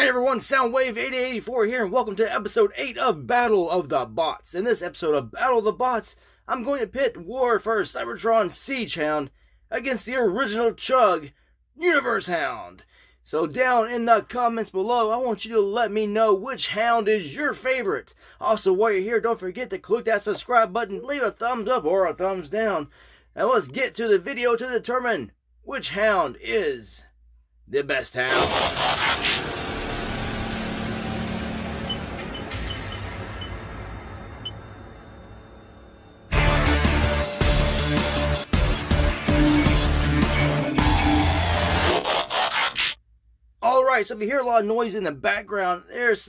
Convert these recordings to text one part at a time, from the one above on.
Hey everyone, Soundwave 8084 here, and welcome to episode 8 of Battle of the Bots. In this episode of Battle of the Bots, I'm going to pit War for Cybertron Siege Hound against the original Chug, Universe Hound. So down in the comments below, I want you to let me know which hound is your favorite. Also, while you're here, don't forget to click that subscribe button, leave a thumbs up or a thumbs down. Now let's get to the video to determine which hound is the best hound. Alright, so if you hear a lot of noise in the background,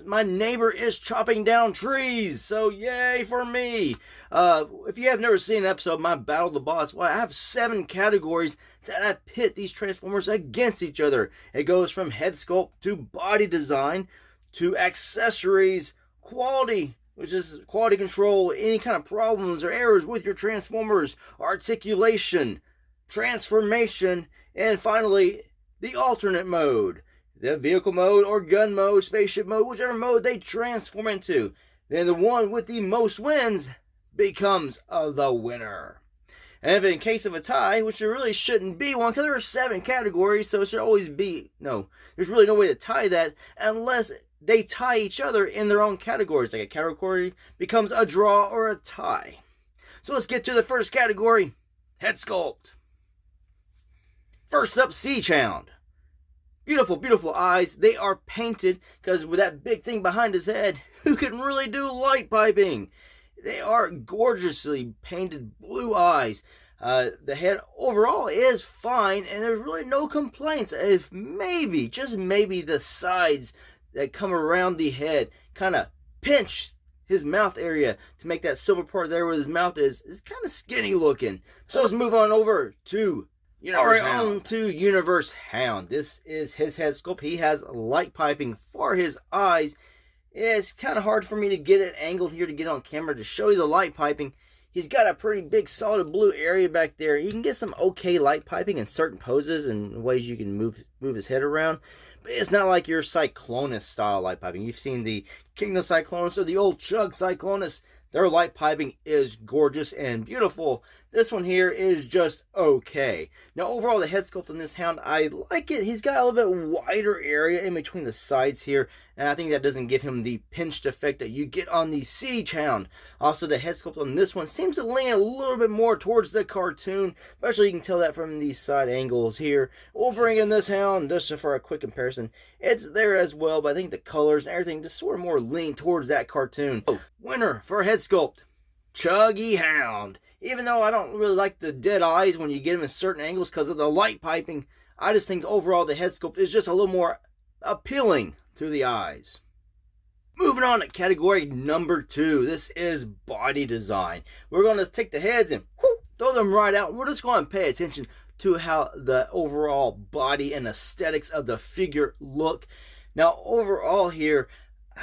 my neighbor is chopping down trees, so yay for me. If you have never seen an episode of my Battle of the Bots, well, I have 7 categories that I pit these Transformers against each other. It goes from head sculpt to body design to accessories, quality, which is quality control, any kind of problems or errors with your Transformers, articulation, transformation, and finally, the alternate mode. The vehicle mode or gun mode, spaceship mode, whichever mode they transform into. Then the one with the most wins becomes the winner. And if in case of a tie, which there really shouldn't be one, because there are 7 categories, so it should always be, there's really no way to tie that unless they tie each other in their own categories. Like a category becomes a draw or a tie. So let's get to the first category, head sculpt. First up, Siege Hound. Beautiful, beautiful eyes. They are painted because with that big thing behind his head, who can really do light piping? They are gorgeously painted blue eyes. The head overall is fine, and there's really no complaints. If maybe, just maybe, the sides that come around the head kind of pinch his mouth area to make that silver part there where his mouth is kind of skinny looking. So let's move on over to on to Universe Hound. This is his head sculpt. He has light piping for his eyes. It's kind of hard for me to get it angled here to get on camera to show you the light piping. He's got a pretty big solid blue area back there. He can get some okay light piping in certain poses and ways you can move his head around. But it's not like your Cyclonus style light piping. You've seen the Kingdom Cyclonus or the old Chug Cyclonus. Their light piping is gorgeous and beautiful. This one here is just okay. Now overall, the head sculpt on this hound, I like it. He's got a little bit wider area in between the sides here, and I think that doesn't give him the pinched effect that you get on the Siege Hound. Also, the head sculpt on this one seems to lean a little bit more towards the cartoon, especially you can tell that from these side angles here. We'll bring in this hound just for a quick comparison. It's there as well, but I think the colors and everything just sort of more lean towards that cartoon. Oh, winner for head sculpt, Chuggy Hound. Even though I don't really like the dead eyes when you get them in certain angles because of the light piping, I just think overall the head sculpt is just a little more appealing to the eyes. Moving on to category number 2. This is body design. We're going to take the heads and throw them right out. We're just going to pay attention to how the overall body and aesthetics of the figure look. Now overall here,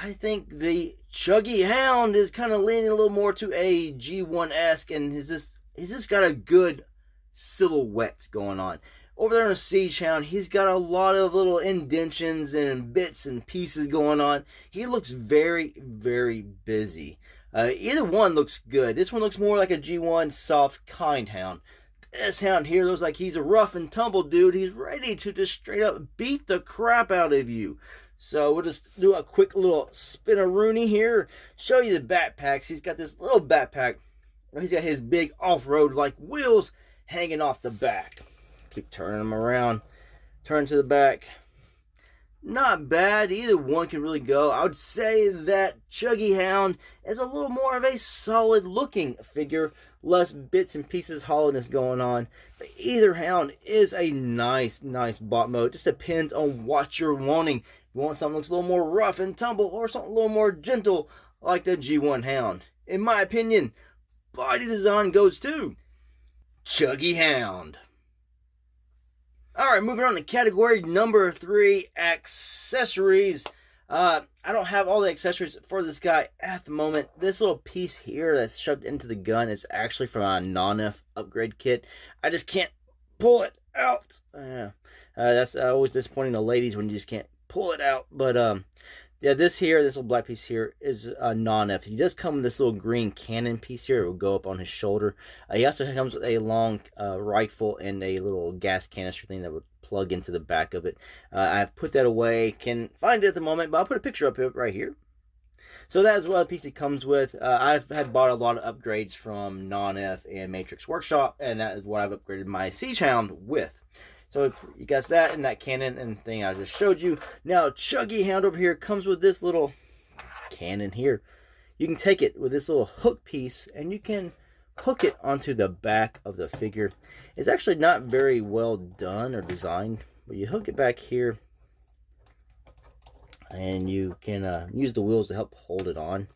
I think the Chuggy Hound is kind of leaning a little more to a G1-esque, and he's just got a good silhouette going on. Over there on the Siege Hound, he's got a lot of little indentions and bits and pieces going on. He looks very, very busy. Either one looks good. This one looks more like a G1 soft, kind hound. This hound here looks like he's a rough and tumble dude. He's ready to just straight up beat the crap out of you. So we'll just do a quick little spin-a-rooney here. Show you the backpacks. He's got this little backpack. He's got his big off-road like wheels hanging off the back. Keep turning them around. Turn to the back. Not bad. Either one can really go. I would say that Chuggy Hound is a little more of a solid looking figure. Less bits and pieces hollowness going on. But either hound is a nice bot mode. Just depends on what you're wanting. You want something that looks a little more rough and tumble or something a little more gentle like the G1 Hound. In my opinion, body design goes to Chuggy Hound. Alright, moving on to category number 3, accessories. I don't have all the accessories for this guy at the moment. This little piece here that's shoved into the gun is actually from a non-F upgrade kit. I just can't pull it out. That's always disappointing the ladies when you just can't pull it out. But yeah, this little black piece here is a non-F. He does come with this little green cannon piece here. It will go up on his shoulder. He also comes with a long rifle and a little gas canister thing that would plug into the back of it. I've put that away. Can find it at the moment, but I'll put a picture up here, right here. So that is what a piece he comes with. I've had bought a lot of upgrades from Non-F and Matrix Workshop, and that is what I've upgraded my Siege Hound with. So you got that and that cannon and thing I just showed you. Now Chuggy Hound over here comes with this little cannon here. You can take it with this little hook piece and you can hook it onto the back of the figure. It's actually not very well done or designed, but you hook it back here and you can use the wheels to help hold it on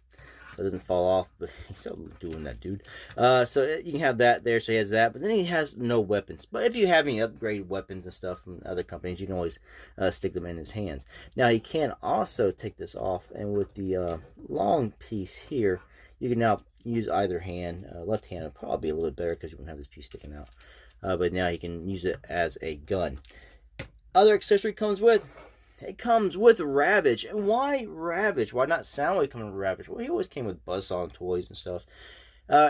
so it doesn't fall off. But he's still doing that, dude. So you can have that there. So he has that, but then he has no weapons. But if you have any upgraded weapons and stuff from other companies, you can always stick them in his hands. Now he can also take this off, and with the long piece here, you can now use either hand. Left hand would probably be a little bit better because you won't have this piece sticking out. But now you can use it as a gun. Other accessory comes with. It comes with Ravage. And why Ravage? Why not Soundwave come with Ravage? Well, he always came with Buzzsaw toys and stuff.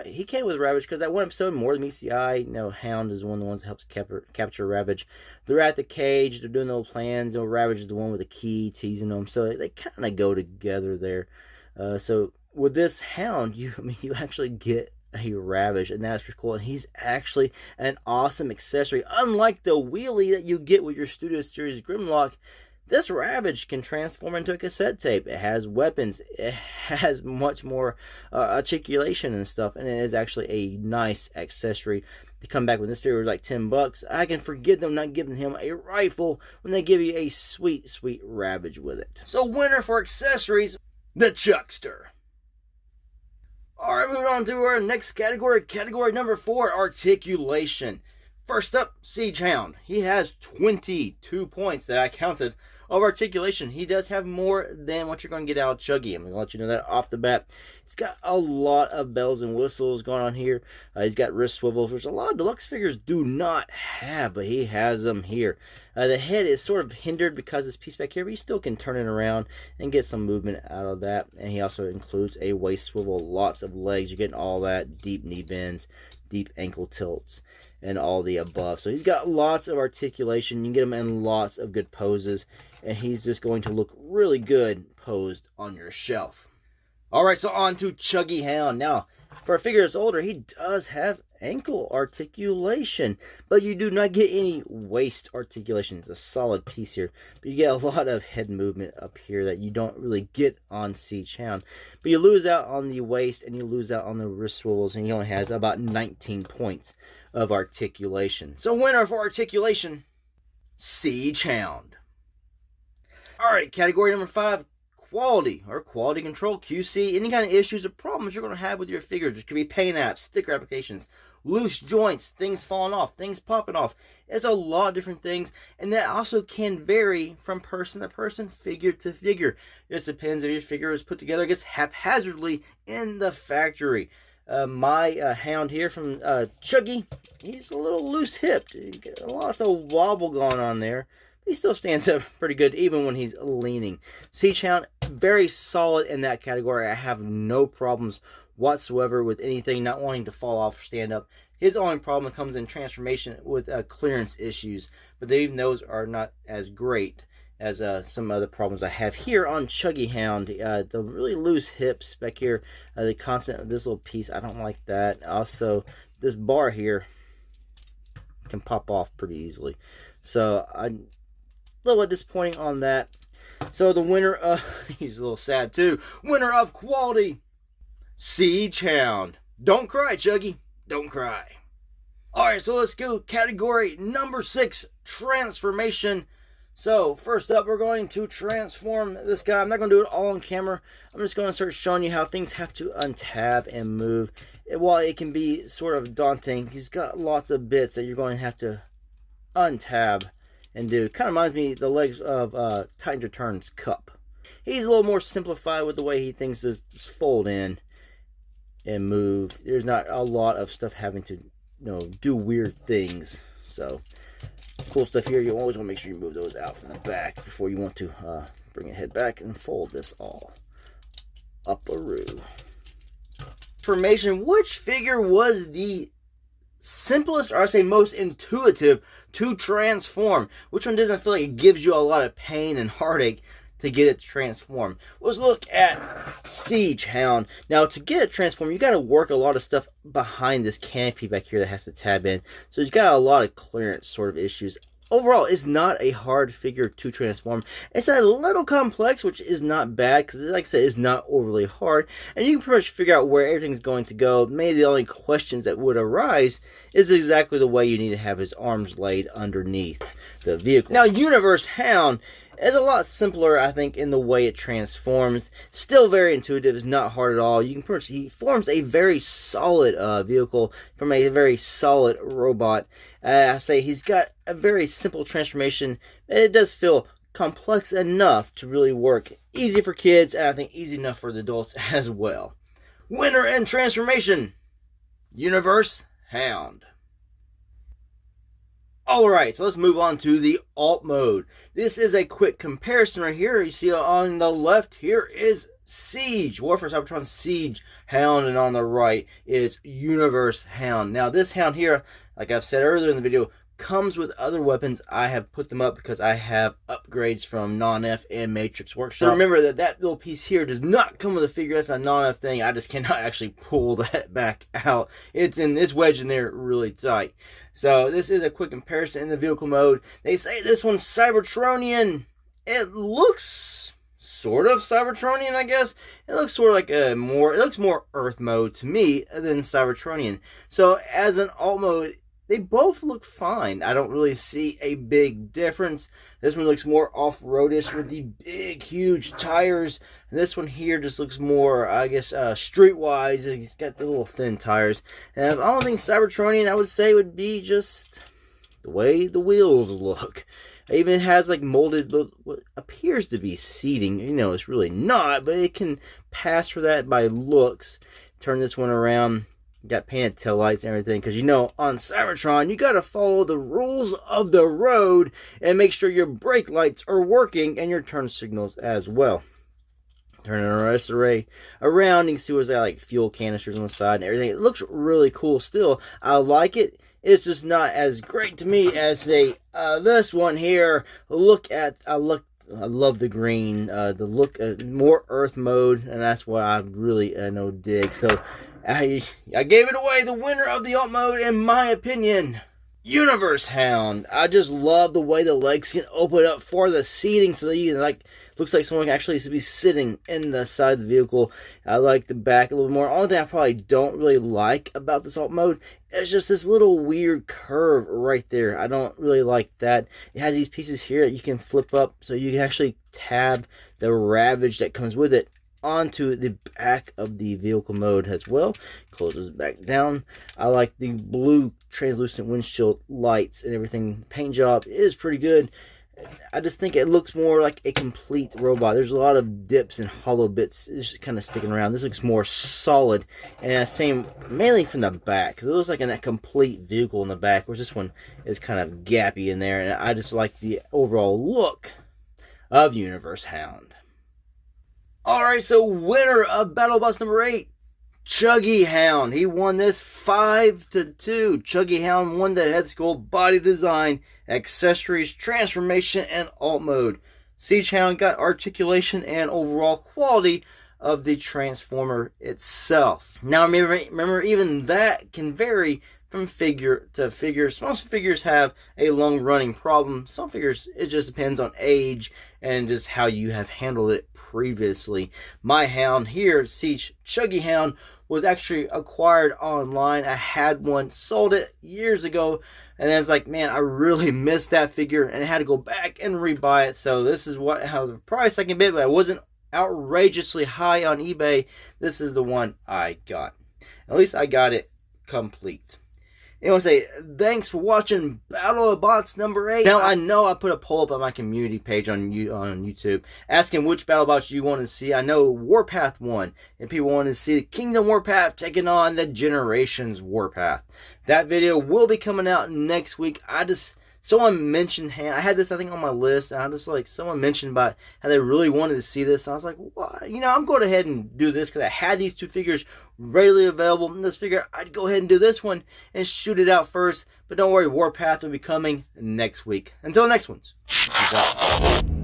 He came with Ravage because that one episode, More Than Meets the Eye, you know, Hound is one of the ones that helps capture Ravage. They're at the cage. They're doing little plans. You know, Ravage is the one with the key teasing them. So they kind of go together there. So with this Hound, you actually get a Ravage, and that's pretty cool. And he's actually an awesome accessory. Unlike the wheelie that you get with your Studio Series Grimlock, this Ravage can transform into a cassette tape. It has weapons. It has much more articulation and stuff. And it is actually a nice accessory. To come back with this figure was like $10. I can forgive them not giving him a rifle when they give you a sweet, sweet Ravage with it. So winner for accessories, the Chuckster. Alright, moving on to our next category. Category number 4, Articulation. First up, Siege Hound. He has 22 points that I counted of Articulation. He does have more than what you're going to get out of Chuggy. I'm going to let you know that off the bat. He's got a lot of bells and whistles going on here. He's got wrist swivels, which a lot of deluxe figures do not have, but he has them here. The head is sort of hindered because this piece back here, but you still can turn it around and get some movement out of that. And he also includes a waist swivel, lots of legs. You're getting all that, deep knee bends, deep ankle tilts, and all the above. So he's got lots of articulation. You can get him in lots of good poses, and he's just going to look really good posed on your shelf. Alright, so on to Chuggy Hound. Now, for a figure that's older, he does have ankle articulation, but you do not get any waist articulation. It's a solid piece here, but you get a lot of head movement up here that you don't really get on Siege Hound. But you lose out on the waist, and you lose out on the wrist swivels, and he only has about 19 points of articulation. So winner for articulation, Siege Hound. Alright, category number 5, quality or quality control, QC. Any kind of issues or problems you're going to have with your figures. There could be paint apps, sticker applications, loose joints, things falling off, things popping off. There's a lot of different things, and that also can vary from person to person, figure to figure. It just depends if your figure is put together, I guess, haphazardly in the factory. My Hound here from Chuggy, he's a little loose hipped. He's got lots of wobble going on there. He still stands up pretty good even when he's leaning. Siege Hound, very solid in that category. I have no problems whatsoever with anything not wanting to fall off or stand up. His only problem comes in transformation with clearance issues, but even those are not as great as some other problems I have here on Chuggy Hound. The really loose hips back here, the constant of this little piece, I don't like that. Also, this bar here can pop off pretty easily. So I'm a little bit disappointing on that. So the winner of, he's a little sad too, winner of quality, Siege Hound. Don't cry, Chuggy. Don't cry. Alright, so let's go category number 6, transformation. So first up, we're going to transform this guy. I'm not going to do it all on camera. I'm just going to start showing you how things have to untab and move. While it can be sort of daunting, he's got lots of bits that you're going to have to untab and do. Kind of reminds me of the legs of Titans Returns Cup. He's a little more simplified with the way he thinks just fold in and move. There's not a lot of stuff having to, do weird things. So cool stuff here. You always want to make sure you move those out from the back before you want to bring your head back and fold this all up-a-roo. Information, which figure was the simplest, or I say most intuitive to transform? Which one doesn't feel like it gives you a lot of pain and heartache to get it to transform? Let's look at Siege Hound. Now, to get it transformed, you got to work a lot of stuff behind this canopy back here that has to tab in. So you've got a lot of clearance sort of issues. Overall, it's not a hard figure to transform. It's a little complex, which is not bad, because like I said, it's not overly hard. And you can pretty much figure out where everything's going to go. Maybe the only questions that would arise is exactly the way you need to have his arms laid underneath the vehicle. Now, Universe Hound is a lot simpler, I think, in the way it transforms. Still very intuitive. It's not hard at all. You can pretty much, he forms a very solid vehicle from a very solid robot. I say he's got a very simple transformation. It does feel complex enough to really work. Easy for kids, and I think easy enough for the adults as well. Winner in transformation, Universe Hound. Alright, so let's move on to the alt mode. This is a quick comparison right here. You see on the left here is Siege, Warfare Cybertron Siege Hound, and on the right is Universe Hound. Now this Hound here, like I've said earlier in the video, comes with other weapons. I have put them up because I have upgrades from Non-F and Matrix Workshop. So remember that little piece here does not come with a figure. That's a Non-F thing. I just cannot actually pull that back out. It's in this wedge in there really tight. So this is a quick comparison in the vehicle mode. They say this one's Cybertronian. It looks sort of Cybertronian, I guess. It looks sort of like it looks more Earth mode to me than Cybertronian. So as an alt mode, they both look fine. I don't really see a big difference. This one looks more off-roadish with the big, huge tires. And this one here just looks more, I guess, streetwise. He's got the little thin tires. And the only thing Cybertronian I would say would be just the way the wheels look. It even has like molded, what appears to be seating. You know, it's really not, but it can pass for that by looks. Turn this one around. Got painted tail lights and everything, because you know on Cybertron you got to follow the rules of the road and make sure your brake lights are working and your turn signals as well. Turning the rest array around, you can see what's that, like fuel canisters on the side and everything. It looks really cool still. I like it. It's just not as great to me as this one here. I love the green, the look, more Earth mode, and that's what I really dig. So I gave it away. The winner of the alt mode, in my opinion, Universe Hound. I just love the way the legs can open up for the seating, so that you can, like, looks like someone can actually be sitting in the side of the vehicle. I like the back a little more. Only thing I probably don't really like about this alt mode is just this little weird curve right there. I don't really like that. It has these pieces here that you can flip up, so you can actually tab the Ravage that comes with it onto the back of the vehicle mode as well. Closes back down. I like the blue translucent windshield lights and everything. Paint job is pretty good. I just think it looks more like a complete robot. There's a lot of dips and hollow bits just kind of sticking around. This looks more solid, and same mainly from the back, because it looks like a complete vehicle in the back, whereas this one is kind of gappy in there, and I just like the overall look of Universe Hound. Alright, so winner of Battle Boss number 8, Chuggy Hound. He won this 5-2. Chuggy Hound won the head sculpt, body design, accessories, transformation, and alt mode. Siege Hound got articulation and overall quality of the transformer itself. Now remember, even that can vary from figure to figure. Most figures have a long-running problem. Some figures, it just depends on age and just how you have handled it previously. My Hound here, Siege Chuggy Hound, was actually acquired online. I had one, sold it years ago, and then it's like, man, I really missed that figure, and I had to go back and rebuy it. So this is how the price I can bid, but I wasn't outrageously high on eBay. This is the one I got. At least I got it complete. I want to say thanks for watching Battle of Bots number 8. Now, I know I put a poll up on my community page on YouTube asking which Battle Bots you want to see. I know Warpath won, and people wanted to see the Kingdom Warpath taking on the Generations Warpath. That video will be coming out next week. I just someone mentioned I had this, I think, on my list, and I just like, someone mentioned about how they really wanted to see this. I was like, well, you know, I'm going ahead and do this because I had these two figures readily available. And this figure, I'd go ahead and do this one and shoot it out first. But don't worry, Warpath will be coming next week. Until next one's, peace out.